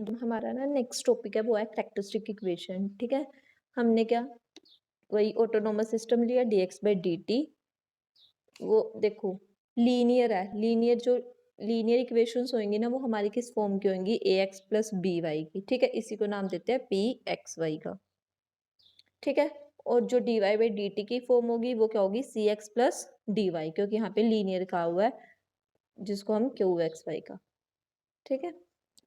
जो हमारा ना नेक्स्ट टॉपिक है वो है कैरेक्टरिस्टिक इक्वेशन। ठीक है, हमने क्या वही ऑटोनोमस सिस्टम लिया dx बाई dt। वो देखो लीनियर है, लीनियर जो लीनियर इक्वेशंस होंगी ना वो हमारी किस फॉर्म की होंगी, ए एक्स प्लस बी वाई की। ठीक है, इसी को नाम देते हैं पी एक्स वाई का। ठीक है, और जो D Y by D T की फॉर्म होगी वो क्या होगी, C x plus D Y, क्योंकि यहाँ पे लीनियर कहा हुआ है जिसको हम क्यू एक्स वाई का। ठीक है,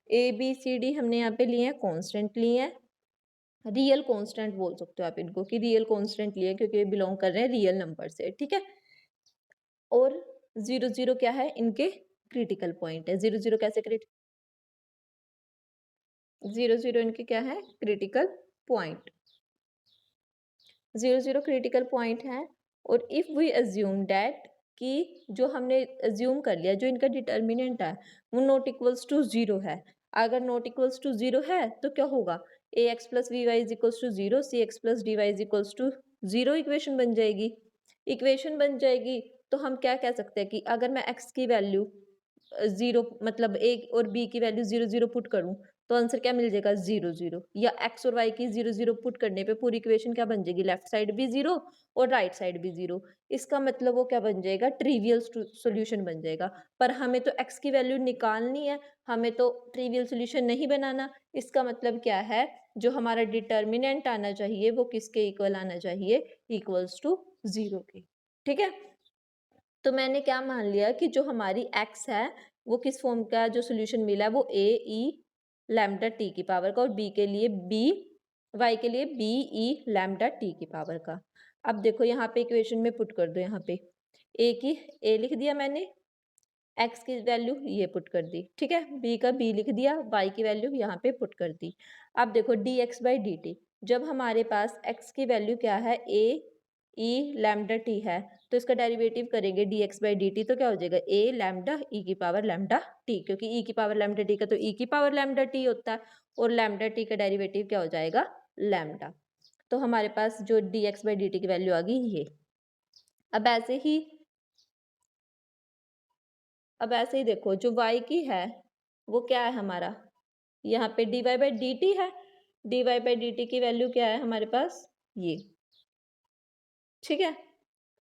ए बी सी डी हमने यहाँ पे लिए हैं कॉन्स्टेंट लिए हैं, रियल कांस्टेंट बोल सकते हो आप इनको कि रियल कांस्टेंट लिए क्योंकि ये बिलोंग कर रहे हैं रियल नंबर से। ठीक है, और जीरो जीरो क्या है, इनके क्रिटिकल पॉइंट है। जीरो जीरो कैसे जीरो जीरो इनके क्या है, critical point. Zero zero critical point है। और इफ वी अज्यूम दैट कि जो हमने अज्यूम कर लिया जो इनका डिटर्मिनेंट है वो नॉट इक्वल्स टू जीरो है। अगर नॉट इक्वल्स टू जीरो है तो क्या होगा, a x plus v y is equals to zero, c x plus D y is equals to zero. Equation बन जाएगी। इक्वेशन बन जाएगी तो हम क्या कह सकते हैं कि अगर मैं एक्स की वैल्यू जीरो मतलब ए और बी की वैल्यू जीरो जीरो पुट करूं तो आंसर क्या मिल जाएगा, जीरो जीरो। या एक्स और वाई की जीरो जीरो पुट करने पे पूरी इक्वेशन क्या बन जाएगी, लेफ्ट साइड भी जीरो और राइट साइड भी जीरो। इसका मतलब वो क्या बन जाएगा, ट्रिवियल सॉल्यूशन बन जाएगा। पर हमें तो एक्स की वैल्यू निकालनी है, हमें तो ट्रिवियल सॉल्यूशन नहीं बनाना। इसका मतलब क्या है, जो हमारा डिटर्मिनेंट आना चाहिए वो किसके इक्वल आना चाहिए, इक्वल्स टू जीरो के। ठीक है, तो मैंने क्या मान लिया कि जो हमारी x है वो किस फॉर्म का जो सोल्यूशन मिला है वो a e लैम्डा टी की पावर का, और b के लिए b y के लिए b e लैम्डा टी की पावर का। अब देखो यहाँ पे इक्वेशन में पुट कर दो, यहाँ पे a की a लिख दिया मैंने, x की वैल्यू ये पुट कर दी। ठीक है, b का b लिख दिया, y की वैल्यू यहाँ पे पुट कर दी। अब देखो dx बाई डी टी, जब हमारे पास x की वैल्यू क्या है, a e लैम्डा टी है, तो इसका डेरिवेटिव करेंगे dx बाई डी टी तो क्या हो जाएगा, a लैम्डा e की पावर लैम्डा टी, क्योंकि e की पावर लैम्डा टी का तो e की पावर लैम्डा टी होता है, और लैम्डा टी का डेरिवेटिव क्या हो जाएगा, लैम्डा। तो हमारे पास जो dx बाई डी टी की वैल्यू आ गई ये। अब ऐसे ही अब ऐसे ही देखो जो y की है वो क्या है हमारा, यहाँ पे dy बाई डी टी है, dy बाई डी टी की वैल्यू क्या है हमारे पास, ये। ठीक है,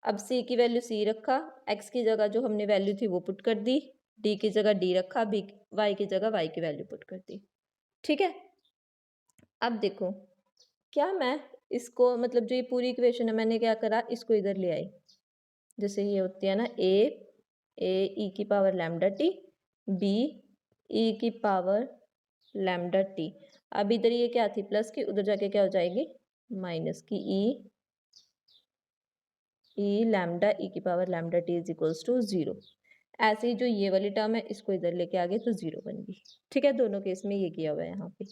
अब c की वैल्यू c रखा, x की जगह जो हमने वैल्यू थी वो पुट कर दी, d की जगह d रखा, b y की जगह y की वैल्यू पुट कर दी। ठीक है, अब देखो क्या मैं इसको मतलब जो ये पूरी इक्वेशन है मैंने क्या करा, इसको इधर ले आई। जैसे ये होती है ना ए ई की power lambda T, B E की पावर लैम्डा टी। अब इधर ये क्या थी प्लस की, उधर जाके क्या हो जाएगी माइनस की, ई लैम्डा ई की power lambda T is equals to zero. ऐसे ही जो ये वाली टर्म है इसको इधर लेके आ गए तो जीरो बन गई। ठीक है, दोनों केस में ये किया हुआ है यहाँ पे।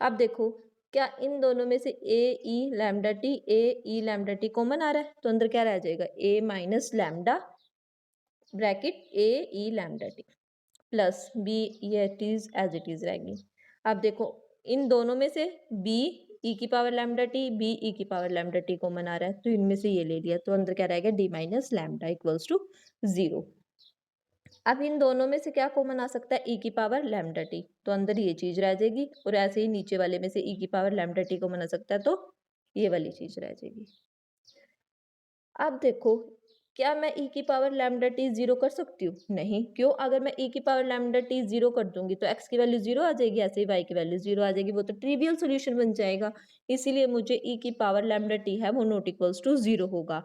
अब देखो क्या इन दोनों में से ए ई लैम्डा टी, ए ई लैम्डा टी कॉमन आ रहा है, तो अंदर क्या रह जाएगा, ए माइनस लैम्डा ब्रैकेट ए ई लैम्डा टी प्लस बी, ये इज एज इट इज रहेगी। अब देखो इन दोनों में से बी ई की power lambda T, B E की पावर लैम्डा टी कॉमन आ रहा है, तो इनमें से ये ले लिया, तो अंदर क्या रहेगा, D minus lambda equals to zero. अब इन दोनों में से क्या कॉमन आ सकता है, ई की पावर लैम्डा टी, तो अंदर ये चीज रह जाएगी, और ऐसे ही नीचे वाले में से ई की पावर लैम्डा टी कॉमन आ सकता है, तो ये वाली चीज रह जाएगी। अब देखो क्या मैं e की पावर लैम्डा टी जीरो कर सकती हूँ, नहीं। क्यों, अगर मैं e की पावर लैम्डा टी जीरो कर दूंगी तो x की वैल्यू जीरो आ जाएगी, ऐसे ही y की वैल्यू जीरो आ जाएगी, वो तो ट्रिवियल सॉल्यूशन बन जाएगा। इसीलिए मुझे e की पावर लैम्डा टी है वो नॉट इक्वल्स टू जीरो होगा।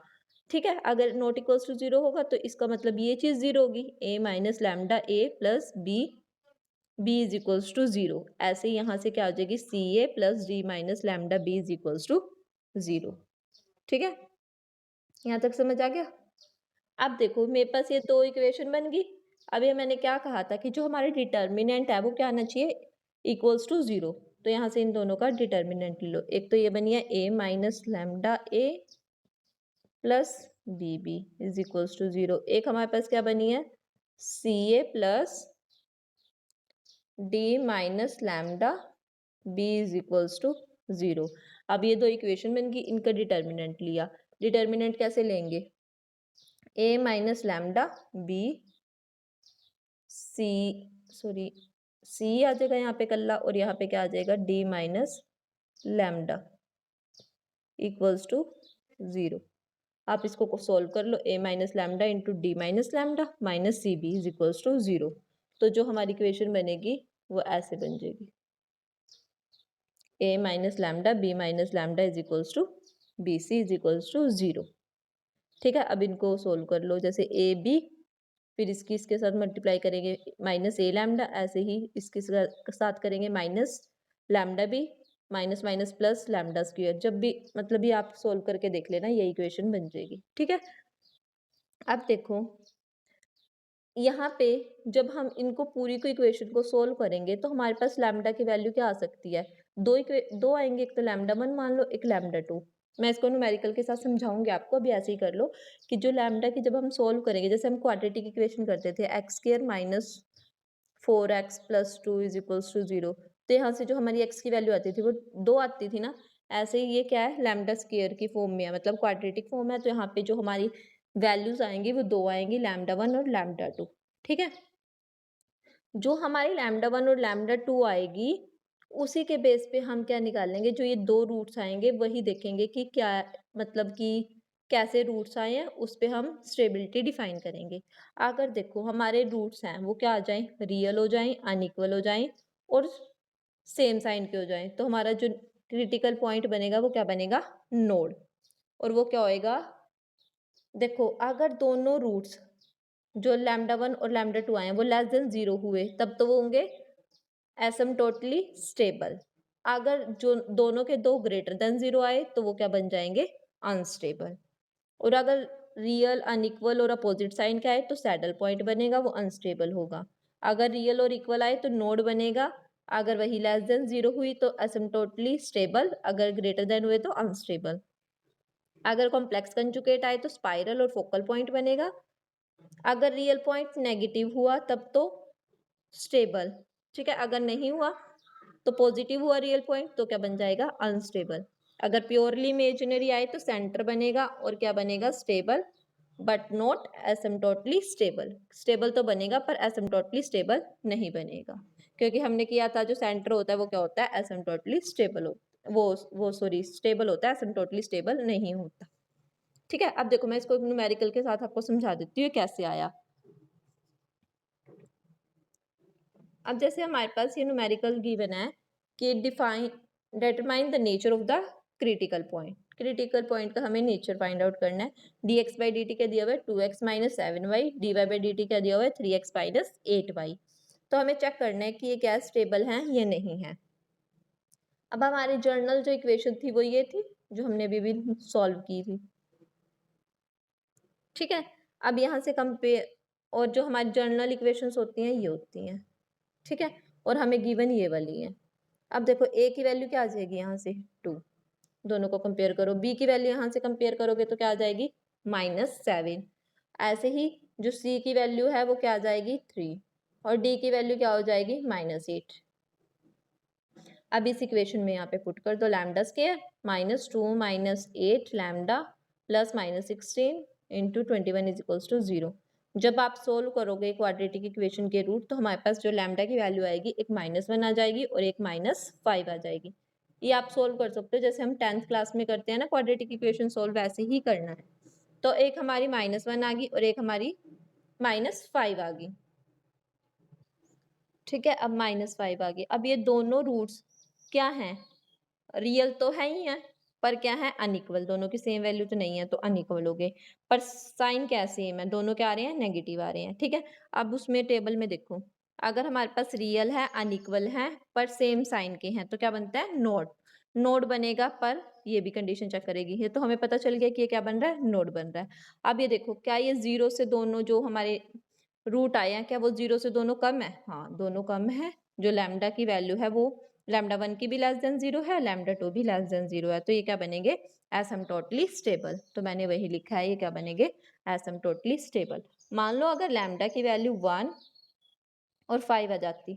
ठीक है, अगर नॉट इक्वल्स टू जीरो होगा तो इसका मतलब ये चीज जीरो होगी, a minus lambda a plus b is equals to zero. ऐसे ही यहाँ से क्या हो जाएगी, c a plus d minus lambda b is equals to zero. ठीक है, यहाँ तक समझ आ गया। अब देखो मेरे पास ये दो इक्वेशन बन गई। अब ये मैंने क्या कहा था कि जो हमारे डिटर्मिनेंट है वो क्या आना चाहिए, इक्वल्स टू जीरो। तो यहाँ से इन दोनों का डिटर्मिनेंट ले लो, एक तो ये बनी है a minus lambda a plus b b is equals to zero, एक हमारे पास क्या बनी है, c a plus d minus lambda b is equals to zero. अब ये दो इक्वेशन बन गई, इनका डिटर्मिनेंट लिया। डिटर्मिनेंट कैसे लेंगे, a minus lambda b c sorry c आ जाएगा यहाँ पे कल्ला, और यहाँ पे क्या आ जाएगा d minus lambda equals to 0। आप इसको सोल्व कर लो, a minus lambda into d minus lambda minus c b is equals to 0। तो जो हमारी इक्वेशन बनेगी वो ऐसे बन जाएगी, a minus lambda B minus lambda is equals to b c is equals to 0। ठीक है, अब इनको सोल्व कर लो, जैसे ए बी, फिर इसके साथ मल्टीप्लाई करेंगे माइनस ए लैम्डा, ऐसे ही इसके साथ करेंगे minus lambda B, minus minus plus lambda square. जब भी मतलब ये आप सोल्व करके देख लेना, ये इक्वेशन बन जाएगी। ठीक है, अब देखो यहाँ पे जब हम इनको पूरी को इक्वेशन को सोल्व करेंगे तो हमारे पास लैम्डा की वैल्यू क्या आ सकती है, दो आएंगे, एक तो लैम्डा 1 मान लो, एक लैम्डा 2। मैं इसको न्यूमेरिकल के साथ समझाऊंगी आपको, अभी ऐसे ही कर लो कि जो लैम्डा की जब हम सोल्व करेंगे, जैसे हम क्वाड्रेटिक इक्वेशन करते थे x square minus 4x plus 2 is equals to 0, तो यहाँ से जो हमारी x की वैल्यू आती थी वो 2 आती थी ना। ऐसे ही ये क्या है, लैम्डा स्क्वायर की फॉर्म में है, मतलब क्वाड्रेटिक फॉर्म है, तो यहाँ पे जो हमारी वैल्यूज आएंगी वो 2 आएंगी, लैम्डा 1 और लैम्डा 2। ठीक है, जो हमारी लैम्डा 1 और लैम्डा 2 आएगी उसी के बेस पे हम क्या निकालेंगे, जो ये दो रूट्स आएंगे वही देखेंगे कि क्या मतलब कि कैसे रूट्स आए हैं, उस पे हम स्टेबिलिटी डिफाइन करेंगे। अगर देखो हमारे रूट्स हैं वो क्या आ जाएं, रियल हो जाएं, अनइक्वल हो जाएं और सेम साइन के हो जाएं, तो हमारा जो क्रिटिकल पॉइंट बनेगा वो क्या बनेगा, नोड। और वो क्या होएगा, देखो अगर दोनों रूट्स जो लैम्डा 1 और लैम्डा 2 आए हैं वो लेस देन 0 हुए, तब तो वो होंगे एसिम्प्टोटली स्टेबल। अगर जो दोनों के दो ग्रेटर देन 0 आए तो वो क्या बन जाएंगे, अनस्टेबल। और अगर रियल अनइक्वल और अपोजिट साइन का आए तो सैडल पॉइंट बनेगा, वो अनस्टेबल होगा। अगर रियल और इक्वल आए तो नोड बनेगा, अगर वही लेस देन 0 हुई तो एसिम्प्टोटली स्टेबल, अगर ग्रेटर देन हुए तो अनस्टेबल। अगर कॉम्प्लेक्स कंजुगेट आए तो स्पाइरल और फोकल पॉइंट बनेगा। अगर रियल पॉइंट नेगेटिव हुआ तब तो स्टेबल। ठीक है, अगर नहीं हुआ तो पॉजिटिव हुआ रियल पॉइंट तो क्या बन जाएगा, अनस्टेबल। अगर प्योरली इमेजिनरी आए तो सेंटर बनेगा और क्या बनेगा, stable but not asymptotically stable. Stable तो बनेगा पर एसिम्प्टोटली स्टेबल नहीं बनेगा, क्योंकि हमने किया था जो सेंटर होता है वो क्या होता है, एसिम्प्टोटली स्टेबल हो, वो सॉरी स्टेबल होता है, एसिम्प्टोटली स्टेबल नहीं होता। ठीक है, अब देखो मैं इसको न्यूमेरिकल के साथ आपको समझा देती हूँ कैसे आया। अब जैसे हमारे पास ये न्यूमेरिकल गिवन है कि define determine the nature of the critical point. Critical point का हमें नेचर फाइंड आउट करना है। dx बाई डी टी का दिया हुआ है 2x minus 7y, dy by D T का दिया हुआ है 3x माइनस 8y। तो हमें चेक करना है कि ये क्या स्टेबल हैं या नहीं है। अब हमारी जर्नल जो इक्वेशन थी वो ये थी जो हमने अभी भी सॉल्व की थी। ठीक है, अब यहाँ से कंपेयर, और जो हमारी जर्नल इक्वेशंस होती हैं ये होती हैं। ठीक है, और हमें गिवन ये वाली है। अब देखो ए की वैल्यू क्या आ जाएगी, यहाँ से 2, दोनों को कंपेयर करो। बी की वैल्यू यहाँ से कंपेयर करोगे तो क्या आ जाएगी, -7। ऐसे ही जो सी की वैल्यू है वो क्या आ जाएगी, 3, और डी की वैल्यू क्या हो जाएगी, -8। अब इस इक्वेशन में यहाँ पे पुट कर दो, lambda square -2 -8 lambda plus -16 into 21 is equals to 0। जब आप सोल्व करोगे क्वाड्रेटिक इक्वेशन के रूट तो हमारे पास जो लैम्डा की वैल्यू आएगी, एक -1 आ जाएगी और एक -5 आ जाएगी। ये आप सोल्व कर सकते हो, जैसे हम 10th क्लास में करते हैं ना क्वाड्रेटिक इक्वेशन सोल्व, वैसे ही करना है। तो एक हमारी -1 आ गई और एक हमारी -5 आ गई। ठीक है, अब -5 आ गई। अब ये दोनों रूट्स क्या हैं, रियल तो है ही है पर क्या है, अनइक्वल। दोनों की सेम वैल्यू तो नहीं है तो अनइक्वल हो गए, पर साइन क्या सेम है, दोनों क्या आ रहे हैं, नेगेटिव आ रहे हैं। ठीक है, अब उसमें टेबल में देखो, अगर हमारे पास रियल है अनइक्वल है पर सेम साइन के हैं तो क्या बनता है, नोड। नोड बनेगा, पर ये भी कंडीशन चेक करेगी। ये तो हमें पता चल गया कि ये क्या बन रहा है, नोड बन रहा है। अब ये देखो, क्या ये 0 से दोनों जो हमारे रूट आए हैं क्या वो 0 से दोनों कम है, हाँ दोनों कम है। जो लैम्डा की वैल्यू है वो लैम्डा 1 की भी लेस देन 0 है, लैम्डा 2 भी लेस देन 0 है, तो ये क्या बनेंगे, एसिम्प्टोटली स्टेबल। तो मैंने वही लिखा है, ये क्या बनेंगे, एसिम्प्टोटली स्टेबल। मान लो अगर लैम्डा की वैल्यू 1 और 5 आ जाती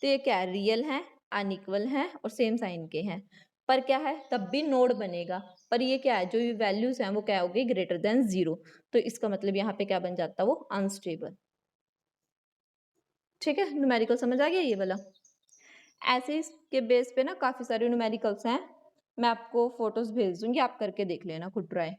तो ये क्या है, रियल है, अनइक्वल है और सेम साइन के हैं, पर क्या है तब भी नोड बनेगा। पर ये क्या है, जो ये वैल्यूज हैं वो क्या होगी, ग्रेटर देन 0, तो इसका मतलब यहाँ पे क्या बन जाता है, वो अनस्टेबल। ठीक है, न्यूमेरिकल समझ आ गया ये वाला? ऐसे इसके बेस पे ना काफ़ी सारे न्यूमेरिकल्स हैं, मैं आपको फ़ोटोज़ भेज दूँगी, आप करके देख लेना खुद ट्राई।